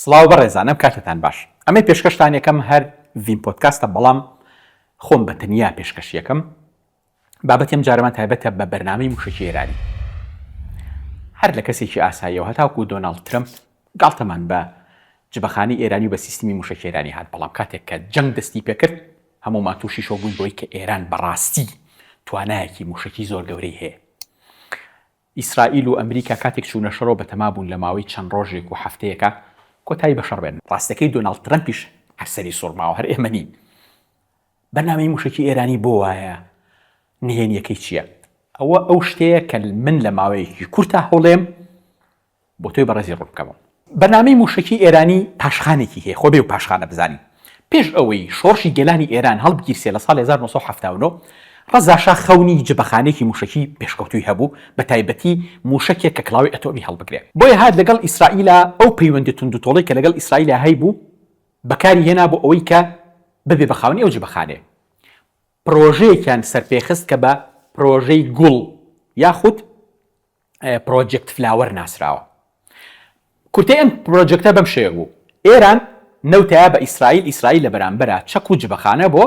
سڵاو بەڕێزانم کاتتان باش. ئەمە پێشکەشتان یەکەم هەر ڤین پۆدکاستە بەڵام خۆم بە تەنیا پێشکەش یەکەم. بابەتیم جارەمان تایبەتە بە بەرنامەی موشکی ئێرانی. هەر لە کەسێکی ئاساییەوە هەتاوکو دۆناڵد ترەمپ گاڵتەمان بە جبەخانی ئێرانی و بە سیستمی موشکی ئێرانی هات، بەڵام کاتێک کە جەنگ دەستی پێکرد هەموومان تووشی شۆ بووین بۆی کە ئێران بەڕاستی توانایەکی موشکی زۆر گەورەی هەیە. ئیسرائیل و ئەمریکا کاتێک چوونە شەڕۆ بە تەما بوون لە ماوەی چەند ڕۆژێک و هەفتەیەکە کۆتایی بەشەڕ بێن. ڕاستەکەی دۆناڵد ترەمپیش هەرسەری سوڕماوە هەر ئێمە نین. بەرنامەی موشکی ئێرانی بۆ وایە نهێنیەکەی چییە؟ ئەوە ئەو شتەیە کە من لە ماوەیەکی کورتا هەوڵێم بۆ تۆی بەڕێزی ڕوون بکەمەوە. بەرنامەی موشکی ئێرانی پاشخانێکی هەیە، خۆ بێ و پاشخانە بزانین. پێش ئەوەی شۆڕشی گێلانی ئێران هەڵبگیرسێ لە ساڵی 1970 ڕەزاشا خەونی جبەخانێکی موشکی پێشکەوتووی هەبوو، بە تایبەتی موشکێک کە کڵاوی ئەتۆمی هەڵبگرێ. بۆیە هات لەگەڵ ئیسرائیلە ئەو پەیوەندی توندوتۆڵی کە لەگەڵ ئیسرائیلە هەیبوو بەکاری هێنا بۆ ئەوەی کە ببێ بە خاوەنی ئەو جبەخانێ. پرۆژەیەکیان سەرپێخست کە بە پرۆژەی گوڵ یاخود پرۆجێکت فلاوەر ناسراوە. کورتەی ئەم پرۆجێکتە بەم شێوە بوو. ئێران نەوتایە بە ئیسرائیل لە بەرامبەرە چەک و جبەخانە بۆ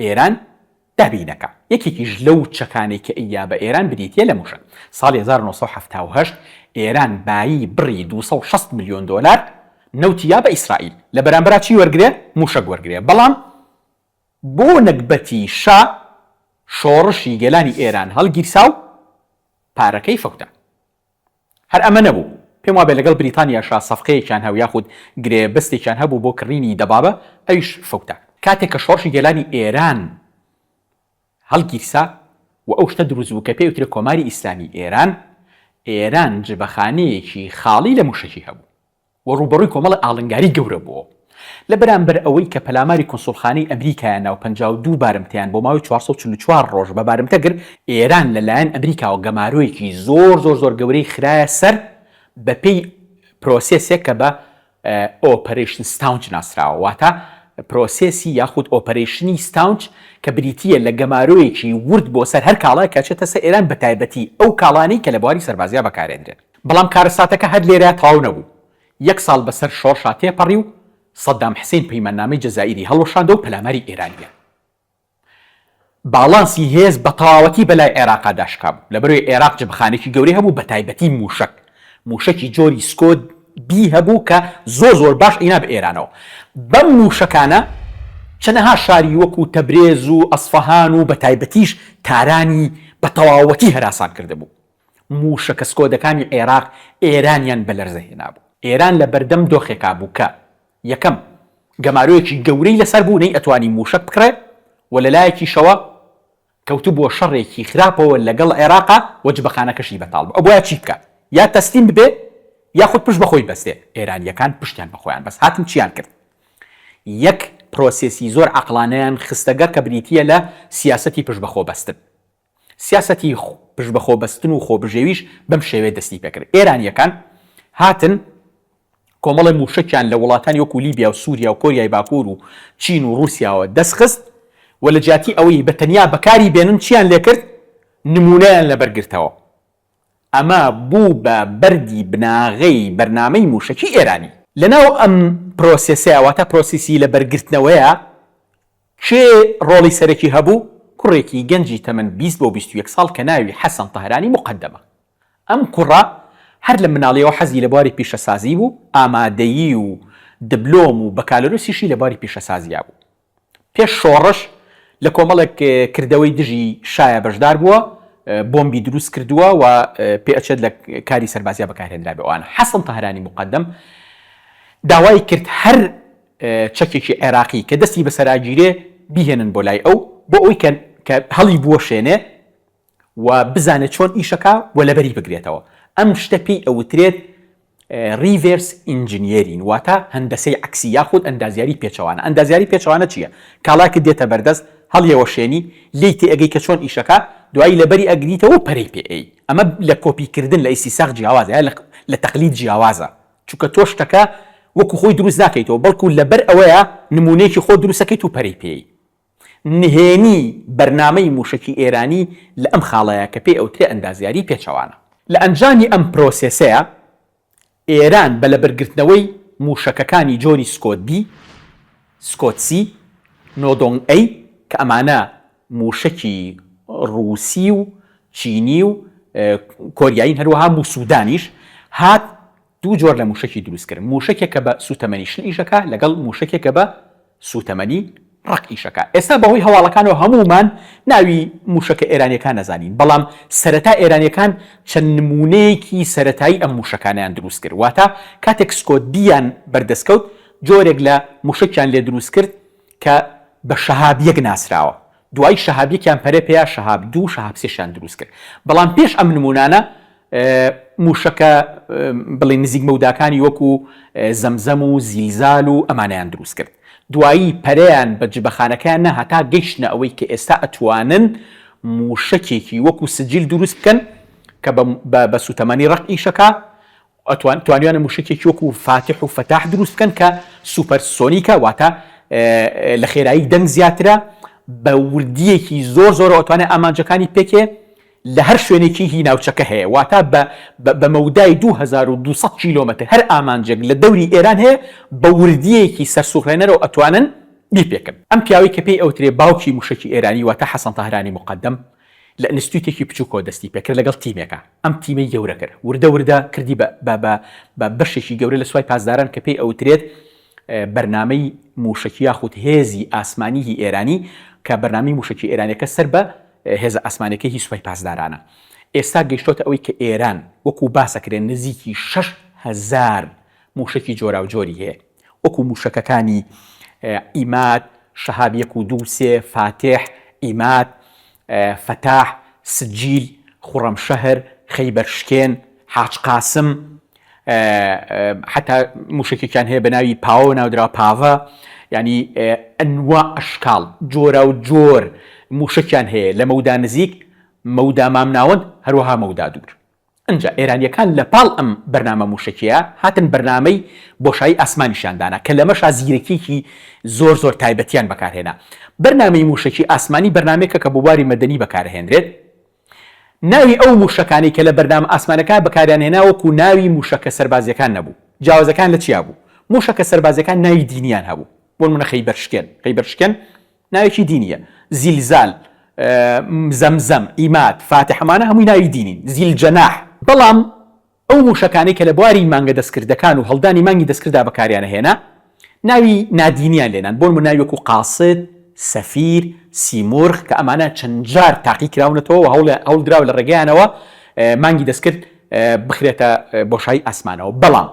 ئێران دابینەکە. یەکێکیش لەو چەکانێک کە ئەییا بە ئێران بریتیە لە موشک. ساڵی 1970 ئێران بایی بڕی 260 میلیۆن دۆلار نەوتیا بە ئیسرائیل لە بەرامبەرە چی وەرگرێ؟ موشک وەرگرێ. بەڵام بۆ نەکبەتی شا شۆڕشی گێلانی ئێران هەڵگیرسا و پارەکەی فەوتە. هەر ئەمە نەبوو، پێم وابێ لەگەڵ بریتانیاشا سەفقەیەکیان هەبوو یاخود گرێبەستێکیان هەبوو بۆ کڕینی دەبابە، ئەویش فەوتە. کاتێک کە شۆڕشی گێلانی ئێران هەڵگیرسا و ئەو شتە دروست بوو کە پێی وترێ کۆماری ئیسلامی ئێران جبەخانەیەکی خاڵی لە موشکی هەبوو و ڕوبەڕووی کۆمەڵی ئاڵنگاری گەورە بووە. لە بەرامبەر ئەوەی کە پەلاماری کۆنسوڵخانەی ئەمریکایە ناو 52 بارمتیان بۆ ماوەی 444 ڕۆژ بە بارمتەگر، ئێران لەلایەن ئەمریکاوە گەمارویەکی زۆر گەورەی خرایە سەر بە پێی پرۆسێسێک کە بە ئۆپەرێشن ستاونج ناسراوە، واتە پرۆسێسی یاخود ئۆپەرێشنی ستاونج کە بریتیە لە گەمارویەکی ورد بۆ سەر هەر کاڵای کاچێتە سەر ئێران بە تایبەتی ئەو کاڵانەی کە لە بواری سەربازیە بەکارێنرێن. بەڵام کارەساتەکە هەر لێرە تەواو نەبوو. یەک ساڵ بەسەر شۆڕشا تێپەڕی و سەدام حوسێن پەیماننامەی جەزائیری هەڵوەشاندە و پەلاماری ئێرانیە. باڵانسی هێز بە تەواوەتی بەلای عێراقا داشکا بوو، لەبەرەوەی عێراق جبەخانێکی گەورەی هەبوو بە تایبەتی موشکی جۆری سکۆد بی هەبوو کە زۆر باش ئینا بە ئێرانەوە. بەم موشکانە چەنەها شاری وەکو تەبرێز و ئەسفەهان و بە تایبەتیش تارانی بە تەواوەتی هەراسان کرده بوو. موشکە سکۆدەکانی عێراق ئێرانیان بەلەرزە هێنا بوو. ئێران لە بەردەم دۆخێکا بوو کە یەکەم گەمارویەکی گەورەی لەسەر بوو نەی ئەتوانی موشک بکڕێ و لەلایەکی شەوە کەوتو بۆ شەڕێکی خراپەوە لەگەڵ عێراقا و جبەخانەکەشی بەتاڵ بوو. ئەوە چی بکە؟ یا تەسلیم ببێ یاخود پشت بەخۆی بەستێ. ئێرانیەکان پشتیان بەخۆیان بەس هاتن چیان کرد؟ یەک پرۆسێسی زۆر عەقلانەیان خستەگەر کە بریتیە لە سیاسەتی پشت بەخۆ بەستن. سیاسەتی پشت بەخۆ بەستن و خۆبژێویش بەم شێوەیە دەستی پێکرد. ئێرانیەکان هاتن کۆمەڵی موشکیان لە وڵاتانی وەکو لیبیا و سووریا و کۆریای باکوور و چین و رووسیاوە دەستخست و لە جیاتی ئەوەی بەتەنیا بەکاری بێنن چیان لێ کرد؟ نمونەیان لەبەرگرتەوە. ئەمە بوو بە بەردی بناغەی بەرنامەی موشکی ئێرانی. لەناو ئەم پرۆسێسەیە واتە پرۆسیسی لە بەرگرتنەوەیە کێ ڕۆڵی سەرەکی هەبوو؟ کوڕێکی گەنجی تەمەن 20 بۆ 21 ساڵ کە ناوی حەسەن تەهرانی مقەدەمە. ئەم کوڕە هەر لە مناڵیەوە حەزی لە بواری پیشەسازی بوو، ئامادەیی و دبلۆم و بەکالۆرۆسیشی لە بواری پیشەسازیە بوو. پێش شۆڕش لە کۆمەڵێک کردەوەی دژی شایە بەشدار بووە، بۆمبی دروست کردووە و پێ ئەچێت لە کاری سەربازیە بەکارهێنرا بێوانە. حەسەن تەهرانی مقەدەم داوای کرد هەر چەکێکی عێراقی کە دەستی بەسەراگیرێ بیهێنن بۆ لای ئەو بۆ ئەوی کە هەڵی بووە شوێنێ و بزانێت چۆن ئیشەکە و لەبەری بگرێتەوە. ئەم شتە پێی ئەوترێت ریڤێرس ئینجینیێرین، واتە هەندەسەی عەکسی یاخود ئەندازیاری پێچەوانە. ئەندازیاری پێچەوانە چییە؟ کاڵاکە دێتە بەردەست هەڵیەوە شوێنی لی تێ ئەگەی کە چۆن ئیشەکە دوایی لەبەری ئەگریتەوە پەرەی پێ. ئەمە لە کۆپیکردن لە ئیسیساق جیاوازە یا لە تەقلید جیاوازە، چونکە تۆ شتەکە وەکو خۆی دروست ناکەیتەوە بەڵکو لەبەر ئەوەیە نمونەیەکی خۆ دروستەکەیت و پەرەی پێی. نهێنی بەرنامەی موشکی ئێرانی لە ئەم خاڵەیە کە پێی ئەوترێ ئەندازیاری پێچەوانە. لە ئەنجامی ئەم پرۆسێسەیە ئێران بە لەبەرگرتنەوەی موشەکەکانی جۆری سکۆت بی، سکۆتسی، نۆدۆنگ ئەی کە ئەمانە موشکی ڕووسی و چینی و کۆریایین هەروەها و سوودانیش هات دوو جۆر لە موشکی دروست کرد، موشکێکە بە سوتەمەنی شل ئیشەکە لەگەڵ موشکێکە بە سوتەمەنی ڕق ئیشەکە. ئێستا بەهۆی هەواڵەکانەوە هەمومان ناوی موشکە ئێرانیەکان نەزانین، بەڵام سەرەتا ئێرانیەکان چەند نمونەیەکی سەرەتایی ئەم موشکانیان دروست کرد، واتە کاتێک سکۆت بیان بەردەستکەوت جۆرێک لە موشکیان لێ دروست کرد کە بە شەهابیەک ناسراوە، دوای شەهابیەکیان پەرێ پێیا شەهاب دوو شەهاب سێشیان دروست کرد، بەڵام پێش ئەم نمونانە موشەکە بڵێ نزیک مەوداکانی وەکو زەمزەم و زیلزال و ئەمانیان دروست کرد، دوایی پەرەیان بە جبەخانەکەیان هەتا گەیشتنە ئەوەی کە ئێستا ئەتوانن موشکێکی وەکو سجیل دروست بکەن کە بە سوتەمەنی ڕق ئیشەکە توانیانە موشکێکی وەکو فاتح و فەتاح دروست بکەن کە سوپەرسۆنیکە، واتە لە خێرایی دەنگ زیاترە، بە وردیەکی زۆر ئەتوانێت ئامانجەکانی پێکێ لە هەر شوێنێکی هی ناوچەکە هەیە، واتە بە مەودای 2200 کیلۆمەتر هەر ئامانجێک لە دەوری ئێران هەیە بە وردیەکی سەرسوڕێنەرەوە ئەتوانن بیپێکن. ئەم پیاوەی کە پێی ئەوترێ باوکی موشکی ئێرانی واتە حەسەن تاهرانی مقەدەم لە ئینستیتوتێکی بچووکەوە دەستی پێکرد لەگەڵ تیمێکە، ئەم تیمەی گەورە کرد وردە کردی بە بەشێکی گەورە لە سوای پاسداران کە پێی ئەوترێت بەرنامەی موشکی یاخود هێزی ئاسمانیی ئێرانی کە بەرنامەی موشکی ئێرانیەکە سەر بە هێزە ئاسمانەکە هی سوپای پاسدارانە. ئێستا گەیشتۆتە ئەوەی کە ئێران وەکو باسەکرێن نزیکی 6,000 موشکی جۆرا و جۆری هەیە، وەکو موشەکەکانی ئیماد، شەهاب 1 و 2 3، فاتح، ئیماد، فەتاح، سجیل، خوڕەمشەهر، خەیبەرشکێن، حاج قاسم، حتا موشکێکیان هەیە بە ناوی پاوە ناودرا پاڤە، ینی ئەنوا ئەشکاڵ جۆرا و جۆر موشکیان هەیە لە مەودا نزیک، مەودا مامناوەند، هەروەها مەودا دوور. ئەنجا ئێرانیەکان لە پاڵ ئەم بەرنامە موشکیە هاتن بەرنامەی بۆشایی ئاسمانیشاندانا کە لەمەشا زیرەکێکی زۆر تایبەتیان بەکارهێنا. بەرنامەی موشکی ئاسمانی بەرنامێکە کە بۆواری مەدەنی بەکارهێنرێت، ناوی ئەو موشکانی کە لە بەرنامە ئاسمانەکان بەکاریان هێنا وەکو ناوی موشکە سەربازیەکان نەبوو، جیاوازەکان لە چیا بوو؟ موشکە سەربازیەکان ناوی دینیان هەبوو، بۆ نمونە خەیبەرشکێن ناوێکی دینیە، زیلزال، زەمزەم، ئیماد، فاتح، ئەمانە هەمووی ناوی دینین، زیلجەناح. بەڵام ئەو موشکانەی کە لە بواری مانگە دەستکردەکان و هەڵدانی مانگی دەستکردا بەکاریانە هێنا ناوی نادینیان لێنان، بۆ نمونە ناوی وەکو قاسد، سەفیر، سیمورغ کە ئەمانە چەند جار تاقی کراونەتەوە و هەوڵ دراوە لە ڕێگەیانەوە مانگی دەستکرد بخرێتە بۆشایی ئاسمانەوە. بەڵام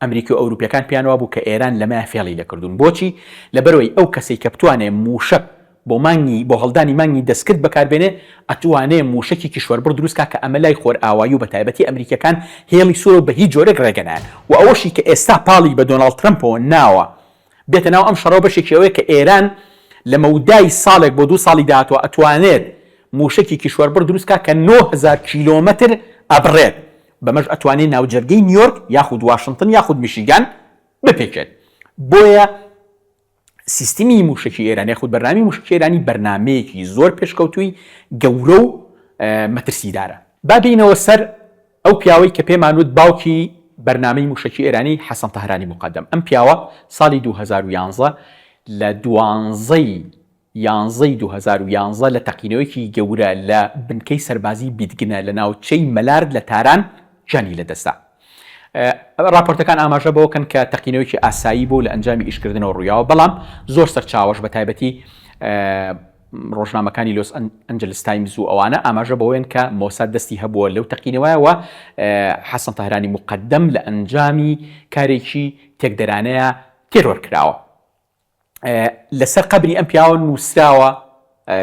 ئەمریکی و ئەوروپیەکان پیانەوە بوو کە ئێران لەمە فێڵی لەکردوون. بۆچی؟ لەبەرەوەی ئەو کەسێک کە بتوانێت موشک بۆ هەڵدانی مانگی دەستکرد بەکاربێنێ ئەتوانێ موشکی کشوەربڕ دروستکە کە ئەمە لای خۆر ئاوایی و بە تایبەتی ئەمریکەکان هێڵی سوورە بە هیچ جۆرێک ڕێگەنایە و ئەوەشی کە ئێستا پاڵی بە دۆناڵد ترەمپەوە ناوە بێتە ناو ئەم شەڕەوە بەشێکی ئەوەیە کە ئێران لە مەودای ساڵێک بۆ 2 ساڵی داهاتوە ئەتوانێت موشکی کشوەربڕ دروستکە کە 9000 کیلۆمەتر ئەبڕێت، بەمەش ئەتوانێت ناوجەرگەی نیویۆرک یاخود واشنگتن یاخود میشیگان بپێکێت. بۆیە سیستمی موشکی ئێرانی خود بەرنامی موشکی ئێرانی بەرنمەیەکی زۆر پێشکەوتووی گەورە و مەترسیدارە. با بینەوە سەر ئەو پیاوەی کە پێمانوت باوکی بەرنامەی موشکی ئێرانی حەسەن تاهرانی مقەدەم. ئەم پیاوە ساڵی 2011 لە 11 2011 لە تەقینەوەیکی گەورە لە بنکەی سەربازی بیدگنە لە ناوچەی مەلارد لە تاران جانی لەدەستا. راپۆرتەکان ئاماژە بەوەکەن کە تەقینەوەیکی ئاسایی بوو لە ئەنجامی ئیشکردنەوە ڕوویاوە، بەڵام زۆر سەرچاوەش بە تایبەتی ڕۆژنامەکانی لۆس ئەنجلس تایمز و ئەوانە ئاماژە بەوەیەن کە مۆساد دەستی هەبووە لەو تەقینەوەیەوە حەسەن تاهرانی مقەدەم لە ئەنجامی کارێکی تێکدەرانەیە تێرۆرکراوە. لەسەر قەبری ئەم پیاوە نووسراوە،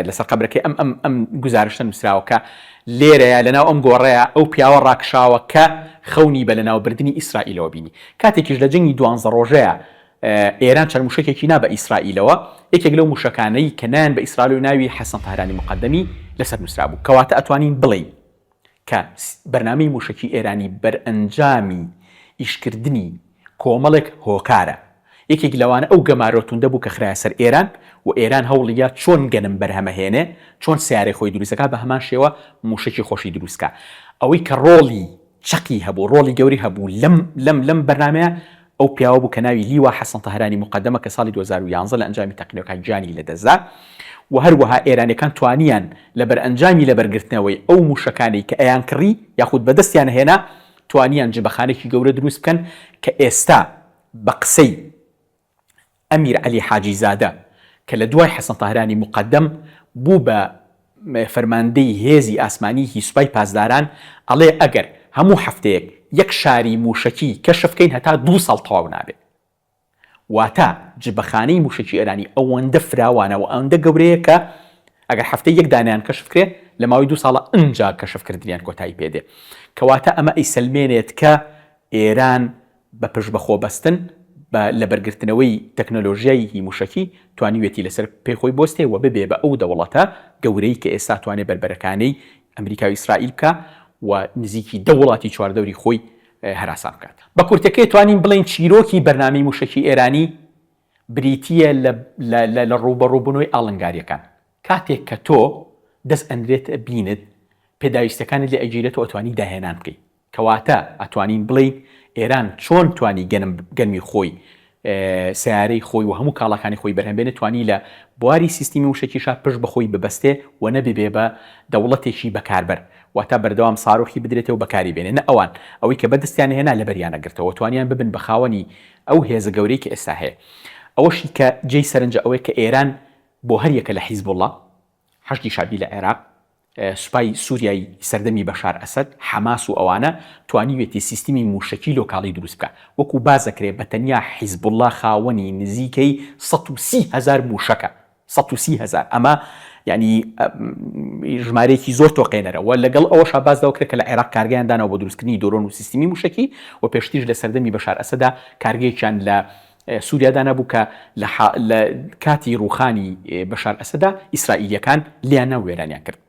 لەسەر قەبرەکەی ئەم گزارشتە نووسراوە کە لێرەیە لەناو ئەم گۆڕەیە ئەو پیاوە ڕاکشاوە کە خەونی بە لەناوبردننی ئیسرائیلەوە بینی. کاتێکیش لە جەنگی 12 ڕۆژەیە ئێران چەند موشکێکی نا بە ئیسرائیلەوە، یەکێک لەو موشکانەی کە نان بە ئیسرائیل و ناوی حەسەن تاهرانی مقەدەمی لەسەر نووسرا بوو، کەواتە ئەتوانین بڵێین کە بەرنامەی موشکی ئێرانی بەرئەنجامی ئیشکردنی کۆمەڵێک هۆکارە. یەکێک لەوانە ئەو گەمارۆتوندە بوو کە خرایە سەر ئێران و ئێران هەوڵیە چۆن گەنم بەرهەمەهێنێ، چۆن سیارەی خۆی دروستەکە بە هەمان شێوە موشکی خۆشی دروستکە. ئەوەی کە ڕۆڵی چەقی هەبوو، ڕۆڵی گەوری هەبوو لەم بەرنامەیە ئەو پیاوە بوو کە ناوی لیوا حەسەن تەهرانی مقدمە کە ساڵی 2011 لە ئەنجامی تەقینەوەکان گیانی لەدەستدا و هەروەها ئێرانیەکان توانیان لە بەرئەنجامی لەبەرگرتنەوەی ئەو موشەکانی کە ئەیان کڕی یاخود بەدەستیان هێنا توانیان جبەخانێکی گەورە دروست بکەن کە ئێستا بە قسەی ئەمیر عەلی حاجیزادە کە لە دوای حەسەن تەهرانی مقدم بوو بە فەرماندەی هێزی ئاسمانی هی سوپای پاسداران ئەڵێ ئەگەر هەموو هەفتەیەک یەک شاری موشکی کەشف بکەین هەتا 2 ساڵ تەواو نابێت. واتە جبەخانەی موشکی ئێرانی ئەوەندە فراوانە و ئەوەندە گەورەیە کە ئەگەر هەفتەی یەک دانیان کەشف کرێ لە ماوەی 2 ساڵە ئەنجا کەشفکردنیان کۆتایی پێدێ. کەواتە ئەمە ئەیسەلمێنێت کە ئێران بە پشت بەخۆ بەستن لە بەرگرتنەوەی تەکنۆلۆژیای هی موشکی توانیوێتی لەسەر پێخۆی بۆستێ و ببێ بە ئەو دەوڵەتە گەورەی کە ئێستا توانێت بربەرەکانەی ئەمریکا و ئیسرائیل بکە و نزیکی دەوڵاتی چواردەوری خۆی هەراسان بکات. بە کورتەکەی توانین بڵین چیرۆکی بەرنامەی موشکی ئێرانی بریتیە لە ڕوبەڕووبوونەوەی ئاڵنگاریەکان. کاتێک کە تۆ دەست ئەندرێت بینت پێداویستەکانت لێ ئەگیرێتەوە ئەتوانی داهێنان بکەیت. کەواتە ئەتوانین بڵین ئێران چۆن توانی گەنمی خۆی سیارەی خۆی و هەموو کاڵەکانی خۆی بەرهەمبێنێت توانی لە بواری سیستمی موشکیشا پشت بەخۆی ببەستێ و نەبێ بە دەوڵەتێکی بەکاربەر واتە بەردەوام ساڕۆخی بدرێتەوە بەکاری بێنێ نە ئەوان ئەوەی کە بەدەستیان هێنا لە بەریانەگرتەوە توانیان ببن بە خاوەنی ئەو هێزە گەورەی کە ئێستا هەیە. ئەوەشی کە جێی سەرنجە ئەوەیە کە ئێران بۆ هەر یەکە لە حیزبوڵڵا هەشتی شابی لە عێراق سوپای سووریایی سەردەمی بەشار ئەسەد حەماس و ئەوانە توانیوێتی سیستمی موشکی لۆکاڵی دروست بکە. وەکو بازەکرێ بە تەنیا حیزبوڵڵا خاوەنی نزیکەی 130,000 موشەکە 130,000 ئەمە یعنی ژمارەیەکی زۆر تۆقێنەرەوە لەگەڵ ئەوەش باز دەوکرێت کە لە عێراق کارگەیان دانەوە بۆ دروستکردنی دۆرۆن و سیستمی موشکی و پێشتیش لە سەردەمی بەشار ئەسەدا کارگەیەکیان لە سووریا نەبوو کە لە کاتی ڕووخانی بەشار ئەسەدا ئیسرائیلیەکان لیانە وێرانیان کرد.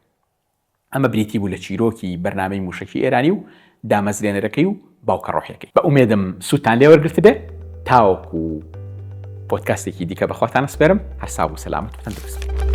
ئەمە بریتی بوو لە چیرۆکی بەرنامەی موشکی ئێرانی و دامەزرێنەرەکەی و باوکە ڕۆحیەکەی. بە ئومێدم سووتان لێوەرگرت بێ تاوەکو پۆدکاستێکی دیکە بەخواتان سپێرم هەر ساو و سەلامەت و تەندروست.